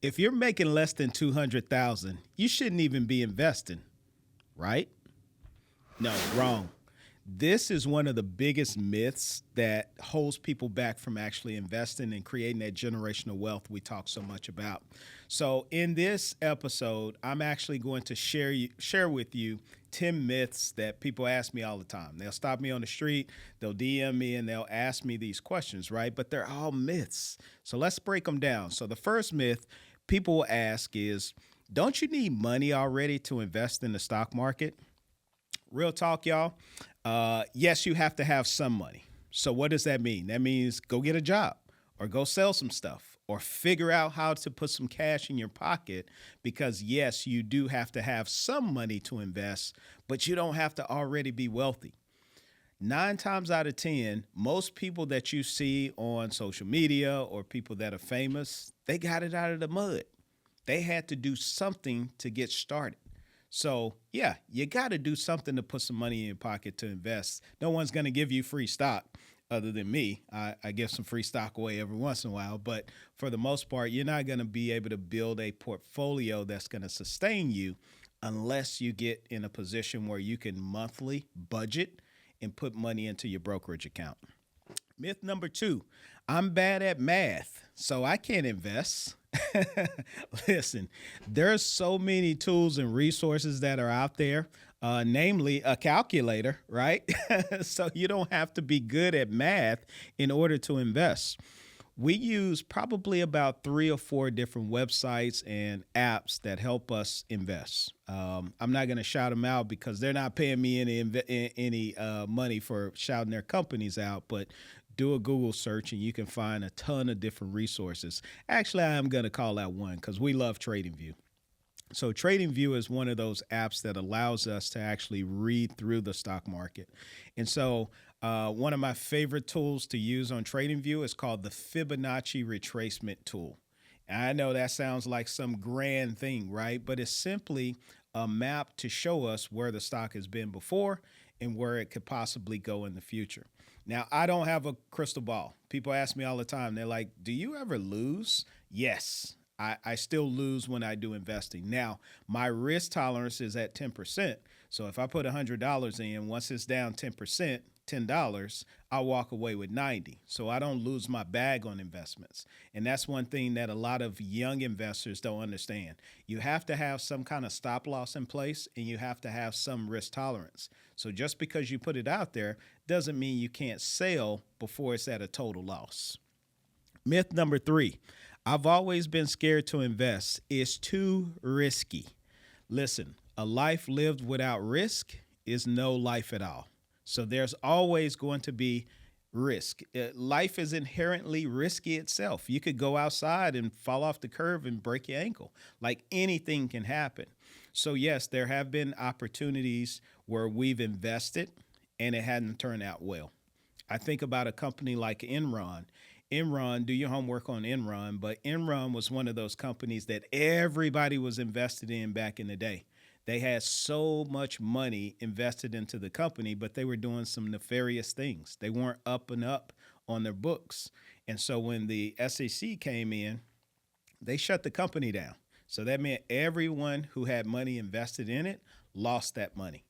If you're making less than 200,000, you shouldn't even be investing, right? No, wrong. This is one of the biggest myths that holds people back from actually investing and creating that generational wealth we talk so much about. So, in this episode, I'm actually going to share with you 10 myths that people ask me all the time. They'll stop me on the street, they'll DM me, and they'll ask me these questions, right? But they're all myths. So, let's break them down. So, the first myth people will ask is, don't you need money already to invest in the stock market? Real talk, y'all. Yes, you have to have some money. So, what does that mean? That means go get a job or go sell some stuff or figure out how to put some cash in your pocket because, yes, you do have to have some money to invest, but you don't have to already be wealthy. 9 times out of 10, most people that you see on social media or people that are famous, they got it out of the mud. They had to do something to get started. So, yeah, you got to do something to put some money in your pocket to invest. No one's going to give you free stock other than me. I give some free stock away every once in a while. But for the most part, you're not going to be able to build a portfolio that's going to sustain you unless you get in a position where you can monthly budget and put money into your brokerage account. Myth number 2, I'm bad at math, so I can't invest. Listen, there's so many tools and resources that are out there, namely a calculator, right? So you don't have to be good at math in order to invest. We use probably about 3 or 4 different websites and apps that help us invest. I'm not going to shout them out because they're not paying me any money for shouting their companies out, but do a Google search and you can find a ton of different resources. Actually, I am going to call out one because we love TradingView. So TradingView is one of those apps that allows us to actually read through the stock market. And so one of my favorite tools to use on TradingView is called the Fibonacci retracement tool. And I know that sounds like some grand thing, right? But it's simply a map to show us where the stock has been before and where it could possibly go in the future. Now, I don't have a crystal ball. People ask me all the time, they're like, do you ever lose? Yes. I still lose when I do investing. Now, my risk tolerance is at 10%. So if I put $100 in, once it's down 10%, $10, I'll walk away with 90. So I don't lose my bag on investments. And that's one thing that a lot of young investors don't understand. You have to have some kind of stop loss in place and you have to have some risk tolerance. So just because you put it out there doesn't mean you can't sell before it's at a total loss. Myth number 3, I've always been scared to invest. It's too risky. Listen, a life lived without risk is no life at all. So there's always going to be risk. Life is inherently risky itself. You could go outside and fall off the curb and break your ankle. Like anything can happen. So yes, there have been opportunities where we've invested and it hadn't turned out well. I think about a company like Enron. Enron, do your homework on Enron, but Enron was one of those companies that everybody was invested in back in the day. They had so much money invested into the company, but they were doing some nefarious things. They weren't up and up on their books. And so when the SEC came in, they shut the company down. So that meant everyone who had money invested in it lost that money.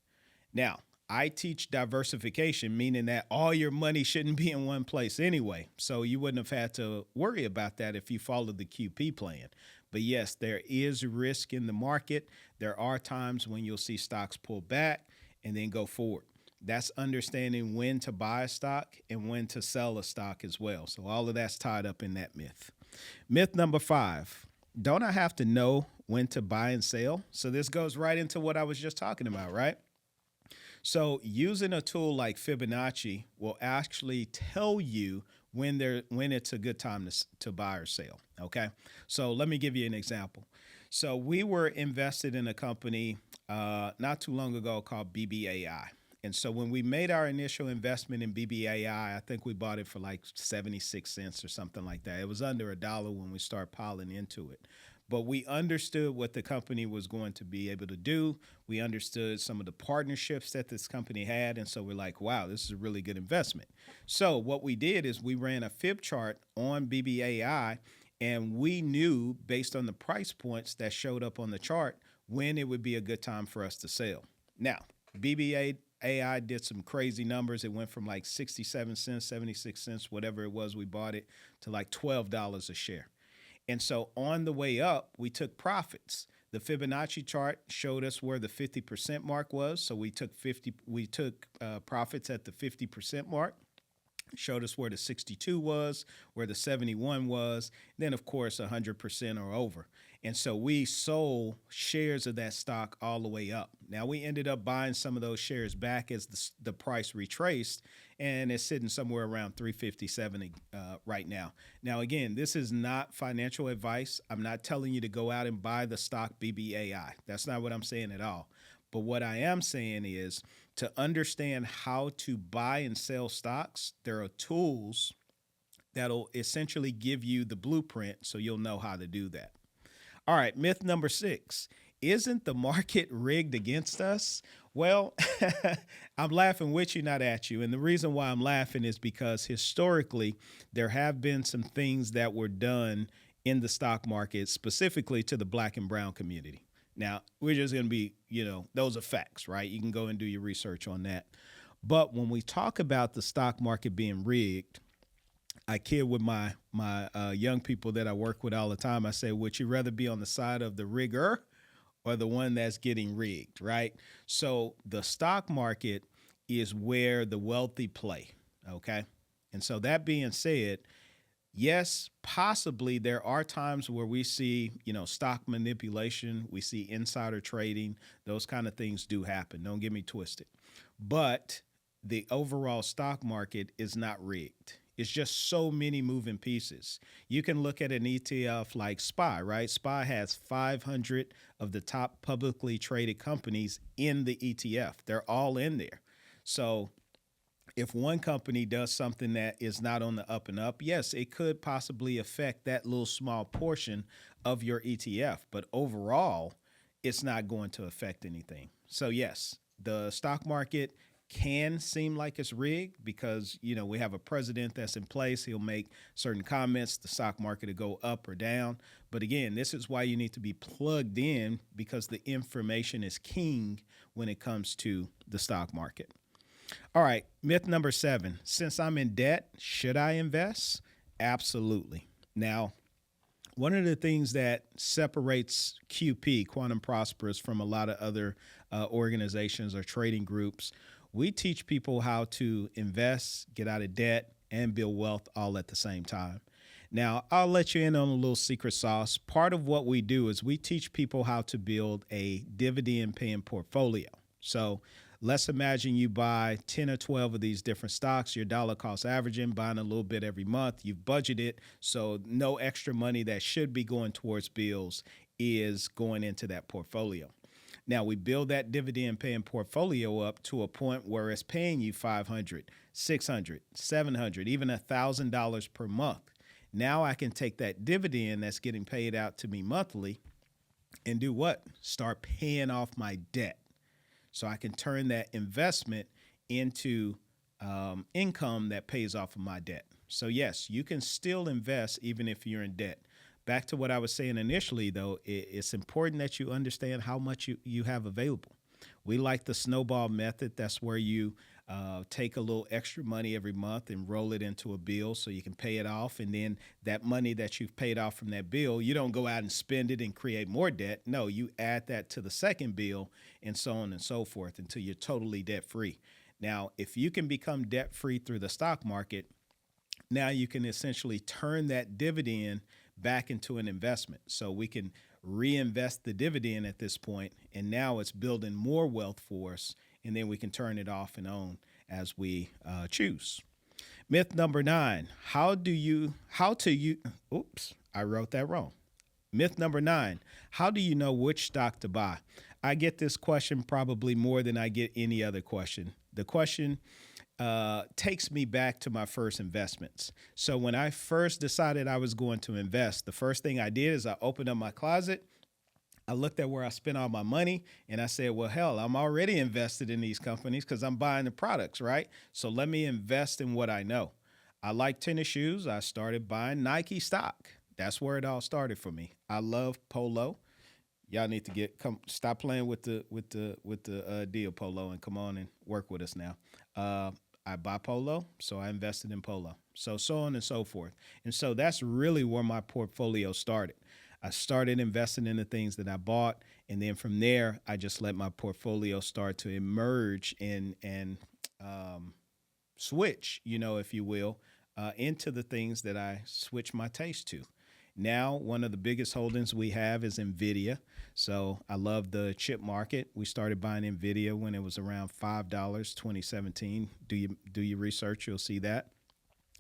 Now, I teach diversification, meaning that all your money shouldn't be in one place anyway. So you wouldn't have had to worry about that if you followed the QP plan. But yes, there is risk in the market. There are times when you'll see stocks pull back and then go forward. That's understanding when to buy a stock and when to sell a stock as well. So all of that's tied up in that myth. Myth number 5, don't I have to know when to buy and sell? So this goes right into what I was just talking about, right? So using a tool like Fibonacci will actually tell you when it's a good time to buy or sell. Okay. So let me give you an example. So we were invested in a company not too long ago called BBAI. And so when we made our initial investment in BBAI, I think we bought it for like 76 cents or something like that. It was under a dollar when we started piling into it. But we understood what the company was going to be able to do. We understood some of the partnerships that this company had. And so we're like, wow, this is a really good investment. So what we did is we ran a fib chart on BBAI And we knew based on the price points that showed up on the chart when it would be a good time for us to sell. Now, BBA AI did some crazy numbers. It went from like 67 cents, 76 cents, whatever it was we bought it, to like $12 a share. And so on the way up, we took profits. The Fibonacci chart showed us where the 50% mark was. So we took profits at the 50% mark, showed us where the 62 was, where the 71 was, then of course 100% or over. And so we sold shares of that stock all the way up. Now we ended up buying some of those shares back as the price retraced, and it's sitting somewhere around 350.70 right now. Now again, this is not financial advice. I'm not telling you to go out and buy the stock BBAI. That's not what I'm saying at all. But what I am saying is to understand how to buy and sell stocks, there are tools that'll essentially give you the blueprint so you'll know how to do that. All right, myth number 6. Isn't the market rigged against us? Well, I'm laughing with you, not at you. And the reason why I'm laughing is because historically, there have been some things that were done in the stock market, specifically to the black and brown community. Now, we're just going to be, those are facts, right? You can go and do your research on that. But when we talk about the stock market being rigged, I kid with my young people that I work with all the time. I say, would you rather be on the side of the rigger or the one that's getting rigged, right? So the stock market is where the wealthy play, okay? And so that being said, yes, possibly there are times where we see, stock manipulation, we see insider trading, those kind of things do happen. Don't get me twisted. But the overall stock market is not rigged. It's just so many moving pieces. You can look at an ETF like SPY, right? SPY has 500 of the top publicly traded companies in the ETF. They're all in there. So if one company does something that is not on the up and up, yes, it could possibly affect that little small portion of your ETF. But overall, it's not going to affect anything. So yes, the stock market can seem like it's rigged because, we have a president that's in place. He'll make certain comments. The stock market will go up or down. But again, this is why you need to be plugged in because the information is king when it comes to the stock market. All right, myth number 7. Since I'm in debt, should I invest? Absolutely. Now, one of the things that separates QP, Quantum Prosperous, from a lot of other organizations or trading groups, we teach people how to invest, get out of debt, and build wealth all at the same time. Now, I'll let you in on a little secret sauce. Part of what we do is we teach people how to build a dividend-paying portfolio. So let's imagine you buy 10 or 12 of these different stocks, your dollar cost averaging, buying a little bit every month. You've budgeted, so no extra money that should be going towards bills is going into that portfolio. Now, we build that dividend-paying portfolio up to a point where it's paying you $500, $600, $700, even $1,000 per month. Now I can take that dividend that's getting paid out to me monthly and do what? Start paying off my debt. So I can turn that investment into income that pays off of my debt. So yes, you can still invest even if you're in debt. Back to what I was saying initially, though, it's important that you understand how much you have available. We like the snowball method. That's where you take a little extra money every month and roll it into a bill so you can pay it off. And then that money that you've paid off from that bill, you don't go out and spend it and create more debt. No, you add that to the second bill and so on and so forth until you're totally debt free. Now, if you can become debt free through the stock market, now you can essentially turn that dividend back into an investment. So we can reinvest the dividend at this point, and now it's building more wealth for us, and then we can turn it off and on as we choose. Myth number 9, oops, I wrote that wrong. Myth number 9, how do you know which stock to buy? I get this question probably more than I get any other question. The question takes me back to my first investments. So when I first decided I was going to invest, the first thing I did is I opened up my closet. I looked at where I spent all my money and I said, well, hell, I'm already invested in these companies because I'm buying the products, right? So let me invest in what I know. I like tennis shoes. I started buying Nike stock. That's where it all started for me. I love polo. Y'all need to stop playing with the deal polo and come on and work with us now. Uh, I buy polo, so I invested in polo. So on and so forth. And so that's really where my portfolio started. I started investing in the things that I bought, and then from there, I just let my portfolio start to emerge and um, switch, if you will, into the things that I switch my taste to. Now, one of the biggest holdings we have is Nvidia. So I love the chip market. We started buying Nvidia when it was around $5, 2017. Do your research, you'll see that.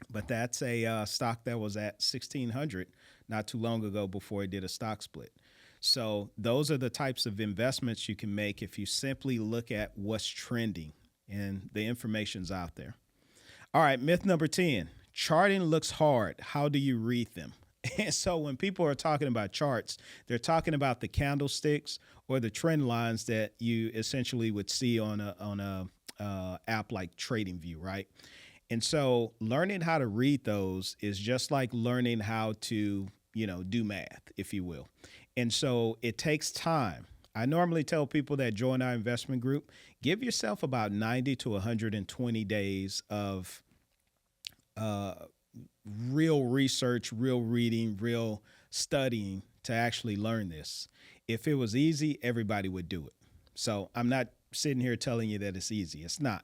But that's a stock that was at 1600 not too long ago before it did a stock split. So those are the types of investments you can make if you simply look at what's trending, and the information's out there. All right, myth number 10, charting looks hard. How do you read them? And so when people are talking about charts, they're talking about the candlesticks or the trend lines that you essentially would see on a app like TradingView, right? And so learning how to read those is just like learning how to, do math, if you will. And so it takes time. I normally tell people that join our investment group, give yourself about 90 to 120 days of uh, real research, real reading, real studying to actually learn this. If it was easy, everybody would do it. So I'm not sitting here telling you that it's easy. It's not.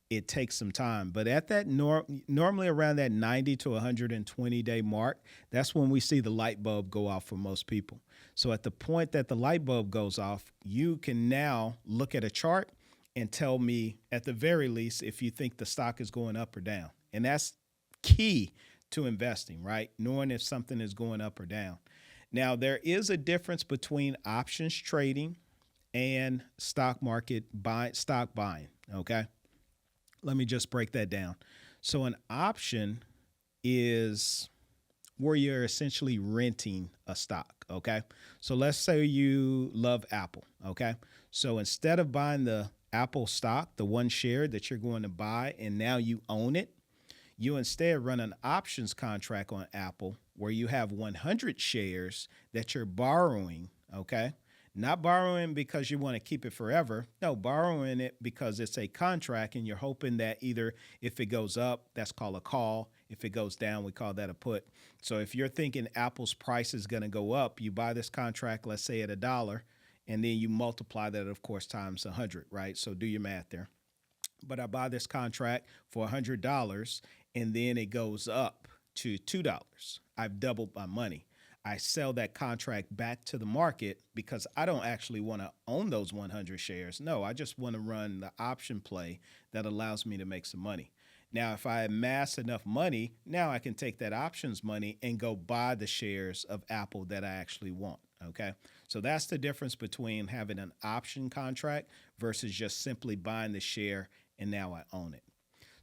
It takes some time, but at that normally around that 90 to 120 day mark, that's when we see the light bulb go off for most people. So at the point that the light bulb goes off, you can now look at a chart and tell me at the very least if you think the stock is going up or down. And that's key to investing, right? Knowing if something is going up or down. Now, there is a difference between options trading and stock buying, okay? Let me just break that down. So an option is where you're essentially renting a stock, okay? So let's say you love Apple, okay? So instead of buying the Apple stock, the one share that you're going to buy, and now you own it, you instead run an options contract on Apple where you have 100 shares that you're borrowing, okay? Not borrowing because you want to keep it forever. No, borrowing it because it's a contract and you're hoping that either if it goes up, that's called a call. If it goes down, we call that a put. So if you're thinking Apple's price is going to go up, you buy this contract, let's say at $1, and then you multiply that, of course, times 100, right? So do your math there. But I buy this contract for $100 and then it goes up to $2. I've doubled my money. I sell that contract back to the market because I don't actually want to own those 100 shares. No, I just want to run the option play that allows me to make some money. Now, if I amass enough money, now I can take that options money and go buy the shares of Apple that I actually want. Okay. So that's the difference between having an option contract versus just simply buying the share and now I own it.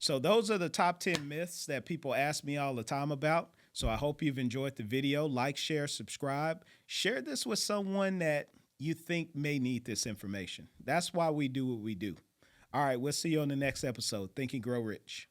So those are the top 10 myths that people ask me all the time about. So I hope you've enjoyed the video. Like, share, subscribe. Share this with someone that you think may need this information. That's why we do what we do. All right, we'll see you on the next episode. Think and Grow Rich.